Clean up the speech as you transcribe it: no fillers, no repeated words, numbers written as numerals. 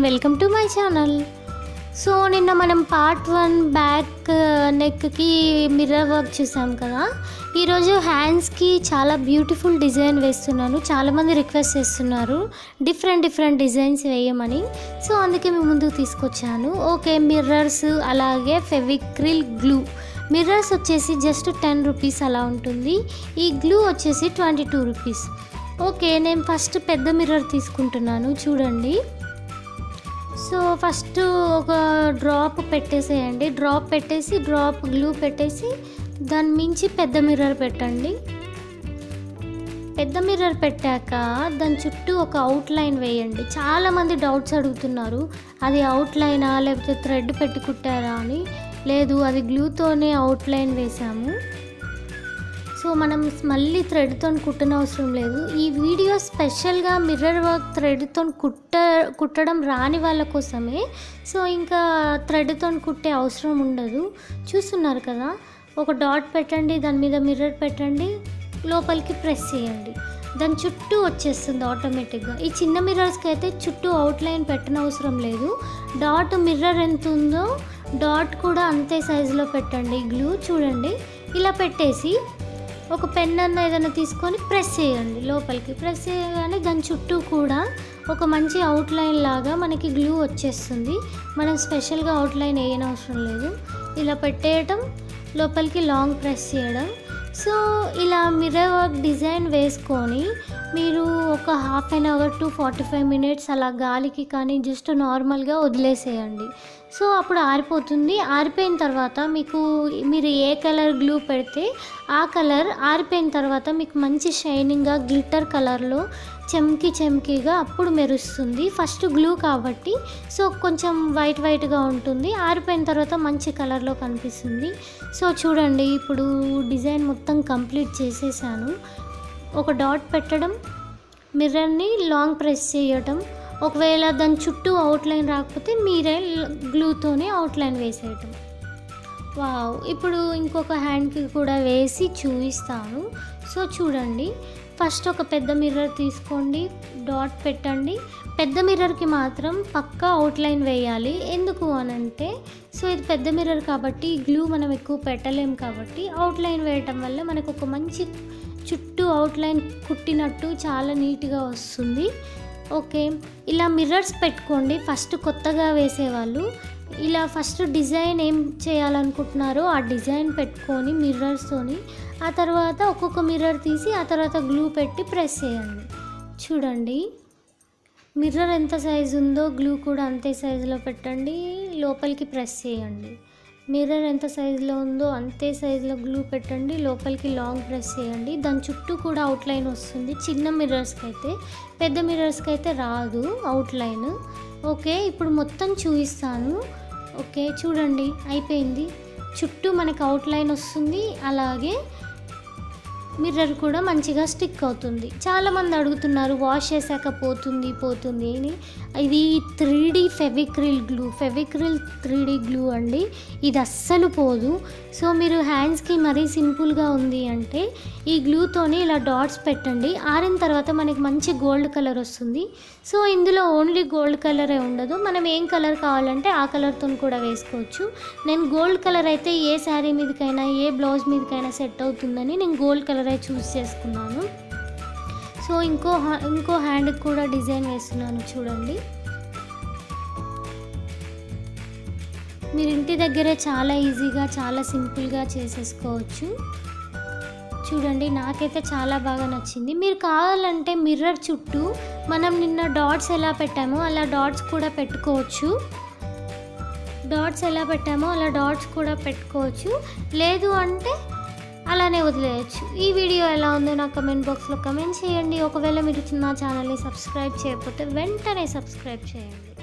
Welcome to my channel. So నిన్న మనం part 1 back నెక్కి మిర్రర్ వర్క్ చూసాం కదా. ఈరోజు హ్యాండ్స్కి చాలా బ్యూటిఫుల్ డిజైన్ వేస్తున్నాను. చాలామంది రిక్వెస్ట్ చేస్తున్నారు డిఫరెంట్ డిజైన్స్ వేయమని. సో అందుకే మేము ముందుకు తీసుకొచ్చాను. ఓకే, మిర్రర్స్ అలాగే ఫెవిక్రిల్ గ్లూ. మిర్రర్స్ వచ్చేసి జస్ట్ 10 రూపీస్ అలా ఉంటుంది. ఈ గ్లూ వచ్చేసి 22 రూపీస్. ఓకే, నేను ఫస్ట్ పెద్ద మిర్రర్ తీసుకుంటున్నాను. చూడండి, సో ఫస్ట్ ఒక డ్రాప్ పెట్టేసేయండి. డ్రాప్ పెట్టేసి డ్రాప్ గ్లూ పెట్టేసి దాని మించి పెద్ద మిర్రర్ పెట్టండి. పెద్ద మిర్రర్ పెట్టాక దాని చుట్టూ ఒక అవుట్లైన్ వేయండి. చాలామంది డౌట్స్ అడుగుతున్నారు, అది అవుట్లైనా లేకపోతే థ్రెడ్ పెట్టి కుట్టారా అని. లేదు, అది గ్లూతోనే అవుట్లైన్ వేసాము. సో మనం మళ్ళీ థ్రెడ్తో కుట్టనవసరం లేదు. ఈ వీడియో స్పెషల్గా మిర్రర్ వర్క్ థ్రెడ్తో కుట్టడం రాని వాళ్ళ కోసమే. సో ఇంకా థ్రెడ్తో కుట్టే అవసరం ఉండదు. చూస్తున్నారు కదా, ఒక డాట్ పెట్టండి, దాని మీద మిర్రర్ పెట్టండి, లోపలికి ప్రెస్ చేయండి, దాని చుట్టూ వచ్చేస్తుంది ఆటోమేటిక్గా. ఈ చిన్న మిర్రర్స్కి అయితే చుట్టూ అవుట్లైన్ పెట్టనవసరం లేదు. డాట్ మిర్రర్ ఎంత ఉందో డాట్ కూడా అంతే సైజులో పెట్టండి. గ్లూ చూడండి, ఇలా పెట్టేసి ఒక పెన్ అన్న ఏదైనా తీసుకొని ప్రెస్ చేయండి. లోపలికి ప్రెస్ చేయగానే దాని చుట్టూ కూడా ఒక మంచి అవుట్లైన్ లాగా మనకి గ్లూ వచ్చేస్తుంది. మనం స్పెషల్గా అవుట్లైన్ వేయనవసరం లేదు. ఇలా పెట్టేయటం, లోపలికి లాంగ్ ప్రెస్ చేయడం. సో ఇలా మిర్రర్ వర్క్ డిజైన్ వేసుకొని మీరు ఒక half an hour to 45 minutes అలా గాలికి కానీ జస్ట్ నార్మల్గా వదిలేసేయండి. సో అప్పుడు ఆరిపోతుంది. ఆరిపోయిన తర్వాత మీరు ఏ కలర్ గ్లూ పెడితే ఆ కలర్ ఆరిపోయిన తర్వాత మీకు మంచి షైనింగ్గా గ్లిట్టర్ కలర్లో చెమ్కీగా అప్పుడు మెరుస్తుంది. ఫస్ట్ గ్లూ కాబట్టి సో కొంచెం వైట్గా ఉంటుంది. ఆరిపోయిన తర్వాత మంచి కలర్లో కనిపిస్తుంది. సో చూడండి, ఇప్పుడు డిజైన్ మొత్తం కంప్లీట్ చేసేసాను. ఒక డాట్ పెట్టడం, మిర్రర్ని లాంగ్ ప్రెస్ చేయటం, ఒకవేళ దాని చుట్టూ అవుట్లైన్ రాకపోతే మీరే గ్లూతోనే అవుట్లైన్ వేసేయటం. వావ్, ఇప్పుడు ఇంకొక హ్యాండ్కి కూడా వేసి చూపిస్తాను. సో చూడండి, ఫస్ట్ ఒక పెద్ద మిర్రర్ తీసుకోండి, డాట్ పెట్టండి. పెద్ద మిర్రర్కి మాత్రం పక్కా అవుట్లైన్ వేయాలి. ఎందుకు అనంటే, సో ఇది పెద్ద మిర్రర్ కాబట్టి గ్లూ మనం ఎక్కువ పెట్టలేం కాబట్టి అవుట్లైన్ వేయటం వల్ల మనకు ఒక మంచి చుట్టూ అవుట్లైన్ కుట్టినట్టు చాలా నీట్గా వస్తుంది. ఓకే, ఇలా మిర్రర్స్ పెట్టుకోండి. ఫస్ట్ కొత్తగా వేసేవాళ్ళు ఇలా ఫస్ట్ డిజైన్ ఏం చేయాలనుకుంటున్నారో ఆ డిజైన్ పెట్టుకొని మిర్రర్స్తోని ఆ తర్వాత ఒక్కొక్క మిర్రర్ తీసి ఆ తర్వాత గ్లూ పెట్టి ప్రెస్ చేయండి. చూడండి, మిర్రర్ ఎంత సైజు ఉందో గ్లూ కూడా అంతే సైజులో పెట్టండి, లోపలికి ప్రెస్ చేయండి. మిర్రర్ ఎంత సైజులో ఉందో అంతే సైజులో గ్లూ పెట్టండి, లోపలికి లాంగ్ ప్రెస్ చేయండి. దాని చుట్టూ కూడా అవుట్లైన్ వస్తుంది. చిన్న మిర్రర్స్కి అయితే, పెద్ద మిర్రర్స్కి అయితే రాదు అవుట్లైన్. ఓకే, ఇప్పుడు మొత్తం చూపిస్తాను. ఓకే చూడండి, అయిపోయింది. చుట్టూ మనకి అవుట్లైన్ వస్తుంది, అలాగే మిర్రర్ కూడా మంచిగా స్టిక్ అవుతుంది. చాలామంది అడుగుతున్నారు వాష్ చేశాక పోతుంది అని. ఇది 3D Fevicryl glue, Fevicryl 3D glue అండి. ఇది అస్సలు పోదు. సో మీరు హ్యాండ్స్కి మరీ సింపుల్గా ఉంది అంటే ఈ గ్లూతోని ఇలా డాట్స్ పెట్టండి. ఆరిన తర్వాత మనకి మంచి గోల్డ్ కలర్ వస్తుంది. సో ఇందులో ఓన్లీ గోల్డ్ కలరే ఉండదు, మనం ఏం కలర్ కావాలంటే ఆ కలర్తో కూడా వేసుకోవచ్చు. నేను గోల్డ్ కలర్ అయితే ఏ శారీ మీదకైనా ఏ బ్లౌజ్ మీదకైనా సెట్ అవుతుందని నేను గోల్డ్ కలర్ చూస్ చేసుకున్నాను. సో ఇంకో హ్యాండ్కి కూడా డిజైన్ వేస్తున్నాను. చూడండి, మీరు ఇంటి దగ్గరే చాలా ఈజీగా చాలా సింపుల్గా చేసేసుకోవచ్చు. చూడండి, నాకైతే చాలా బాగా నచ్చింది. మీరు కావాలంటే మిర్రర్ చుట్టూ మనం నిన్న డాట్స్ ఎలా పెట్టామో అలా డాట్స్ కూడా పెట్టుకోవచ్చు. లేదు అంటే అలానే వదిలేయచ్చు. ఈ వీడియో ఎలా ఉందో నా కమెంట్ బాక్స్లో కమెంట్ చేయండి. ఒకవేళ మీరు నా ఛానల్ని సబ్స్క్రైబ్ చేయకపోతే వెంటనే సబ్స్క్రైబ్ చేయండి.